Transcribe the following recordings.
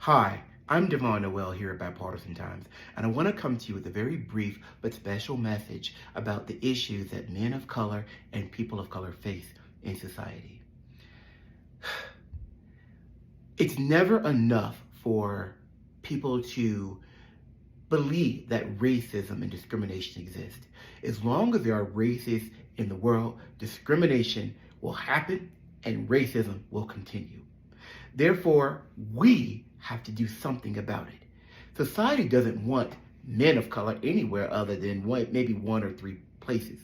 Hi, I'm Devon Noel here at Bipartisan Times, and I want to come to you with a very brief but special message about the issues that men of color and people of color face in society. It's never enough for people to believe that racism and discrimination exist. As long as there are racists in the world, discrimination will happen and racism will continue. Therefore, we have to do something about it. Society doesn't want men of color anywhere other than maybe one or three places.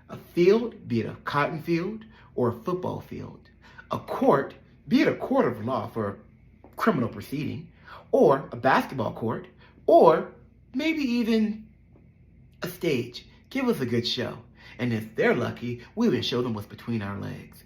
A field, be it a cotton field or a football field. A court, be it a court of law for a criminal proceeding, or a basketball court, or maybe even a stage. Give us a good show. And if they're lucky, we will show them what's between our legs.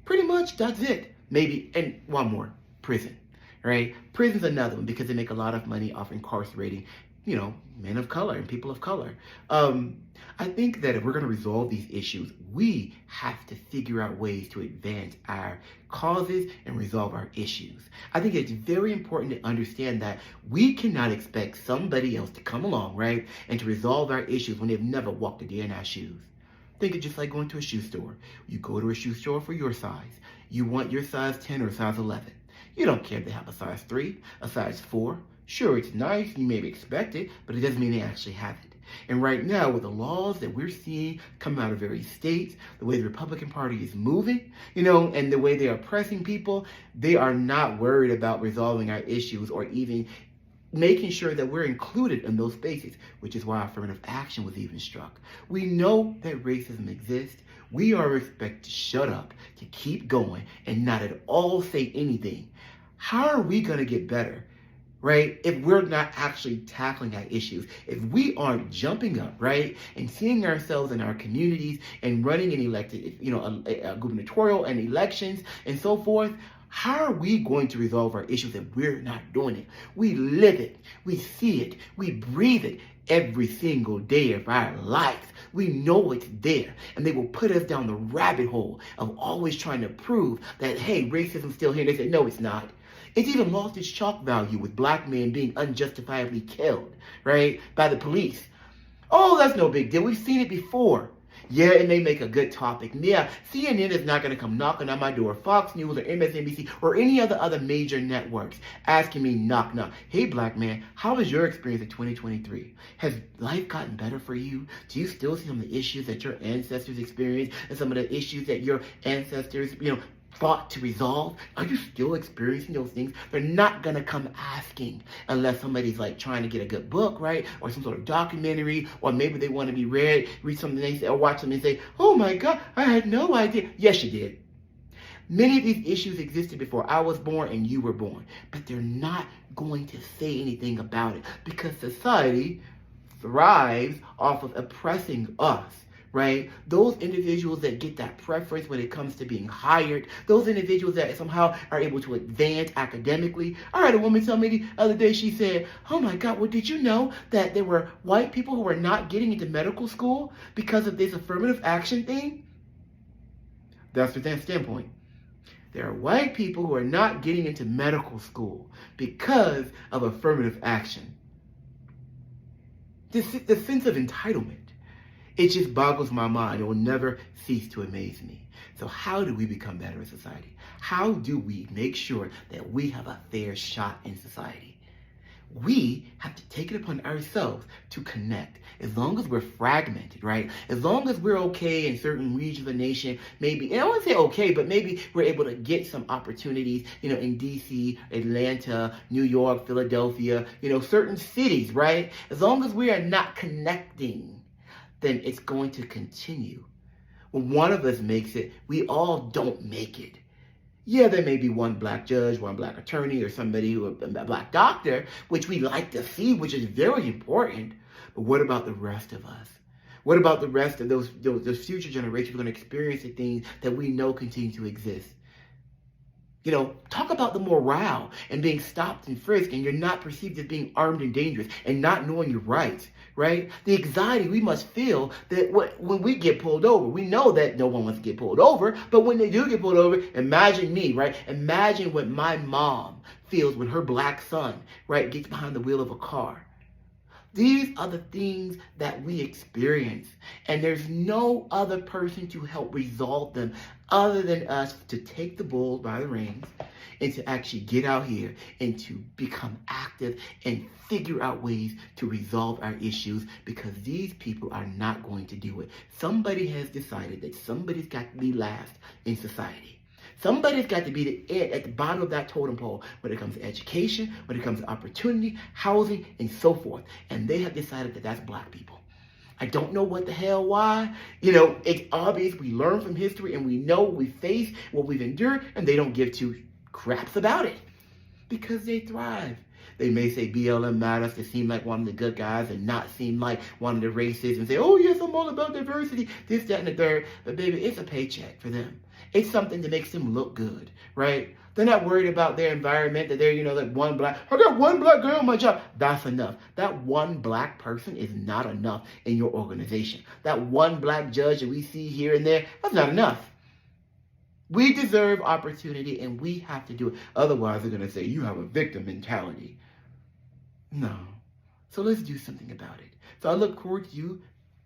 Pretty much that's it. Maybe, and one more, prison, right? Prison's another one because they make a lot of money off incarcerating, men of color and people of color. I think that if we're going to resolve these issues, we have to figure out ways to advance our causes and resolve our issues. I think it's very important to understand that we cannot expect somebody else to come along, right, and to resolve our issues when they've never walked a day in our shoes. Think of just like going to a shoe store. You go to a shoe store for your size. You want your size 10 or size 11. You don't care if they have a size 3, a size 4. Sure, it's nice, you maybe expect it, but it doesn't mean they actually have it. And right now, with the laws that we're seeing come out of various states, the way the Republican Party is moving, and the way they are oppressing people, they are not worried about resolving our issues or even making sure that we're included in those spaces, which is why affirmative action was even struck. We know that racism exists. We are expected to shut up, to keep going, and not at all say anything. How are we going to get better, right, if we're not actually tackling our issues? If we aren't jumping up, right, and seeing ourselves in our communities and running in elected, gubernatorial and elections and so forth, how are we going to resolve our issues if we're not doing it? We live it, we see it, we breathe it every single day of our lives. We know it's there, and they will put us down the rabbit hole of always trying to prove that, hey, racism's still here. And they say, no, it's not. It's even lost its shock value with black men being unjustifiably killed, right, by the police. Oh, that's no big deal. We've seen it before. Yeah, it may make a good topic. Yeah, CNN is not going to come knocking on my door. Fox News or MSNBC or any other major networks asking me knock. Hey, black man, how was your experience in 2023? Has life gotten better for you? Do you still see some of the issues that your ancestors experienced and some of the issues that your ancestors, fought to resolve? Are you still experiencing those things? They're not gonna come asking unless somebody's like trying to get a good book, right? Or some sort of documentary, or maybe they want to be read something they say, or watch something and say, oh my God, I had no idea. Yes, you did. Many of these issues existed before I was born and you were born, but they're not going to say anything about it because society thrives off of oppressing us. Right? Those individuals that get that preference when it comes to being hired, those individuals that somehow are able to advance academically. I heard a woman tell me the other day, she said, oh my God, well, did you know that there were white people who were not getting into medical school because of this affirmative action thing? That's from that standpoint. There are white people who are not getting into medical school because of affirmative action. The sense of entitlement. It just boggles my mind. It will never cease to amaze me. So how do we become better in society? How do we make sure that we have a fair shot in society? We have to take it upon ourselves to connect. As long as we're fragmented, right? As long as we're okay in certain regions of the nation, maybe, and I wouldn't say okay, but maybe we're able to get some opportunities, in DC, Atlanta, New York, Philadelphia, certain cities, right? As long as we are not connecting, then it's going to continue. When one of us makes it, we all don't make it. Yeah, there may be one black judge, one black attorney, or somebody a black doctor, which we like to see, which is very important. But what about the rest of us? What about the rest of those future generations who are going to experience the things that we know continue to exist? Talk about the morale and being stopped and frisked and you're not perceived as being armed and dangerous and not knowing your rights, right? The anxiety we must feel that when we get pulled over, we know that no one wants to get pulled over, but when they do get pulled over, imagine me, right? Imagine what my mom feels when her black son, right, gets behind the wheel of a car. These are the things that we experience, and there's no other person to help resolve them other than us to take the bull by the reins and to actually get out here and to become active and figure out ways to resolve our issues, because these people are not going to do it. Somebody has decided that somebody's got to be last in society. Somebody's got to be at the bottom of that totem pole when it comes to education, when it comes to opportunity, housing, and so forth. And they have decided that that's black people. I don't know what the hell why. It's obvious. We learn from history and we know we face what we've endured, and they don't give two craps about it because they thrive. They may say BLM matters to seem like one of the good guys and not seem like one of the racists and say, oh yes, I'm all about diversity, this, that, and the third. But baby, it's a paycheck for them. It's something that makes them look good, right? They're not worried about their environment, that they're, like I got one black girl on my job. That's enough. That one black person is not enough in your organization. That one black judge that we see here and there, that's not enough. We deserve opportunity and we have to do it. Otherwise, they're going to say, you have a victim mentality. No. So let's do something about it. So I look forward to you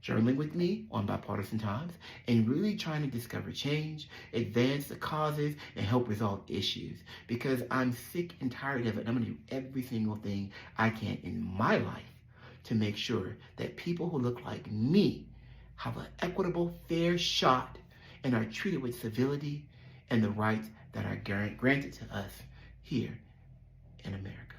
journaling with me on Bipartisan Times and really trying to discover change, advance the causes, and help resolve issues. Because I'm sick and tired of it. I'm going to do every single thing I can in my life to make sure that people who look like me have an equitable, fair shot and are treated with civility and the rights that are granted to us here in America.